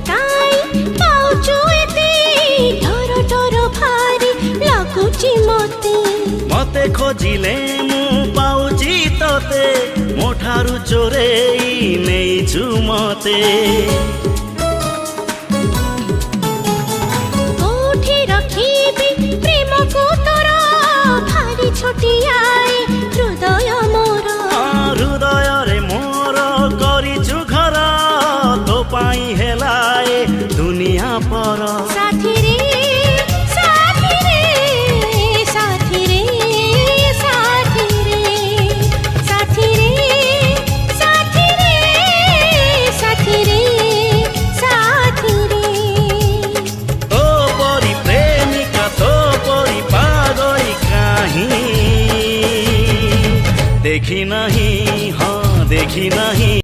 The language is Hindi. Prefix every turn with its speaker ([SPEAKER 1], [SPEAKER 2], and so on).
[SPEAKER 1] काई पाउचु एते डर डर भारी लागुची मते
[SPEAKER 2] मते खोजिले मु पाउची तते मोठारु चोरेई नेइछु मते
[SPEAKER 1] कोठी रखिबी प्रेम को तोरा भारी छोटियाए हृदय मोर
[SPEAKER 2] हृदय रे मोर करिछु घर तो पाई हेलाए दुनिया पर
[SPEAKER 1] साथी रे साथी रे साथी रे साथी रे साथी रे साथी रे साथी रे साथी रे
[SPEAKER 2] तो परी प्रेमिका तो परी पागल कहीं देखी नहीं हाँ देखी नहीं।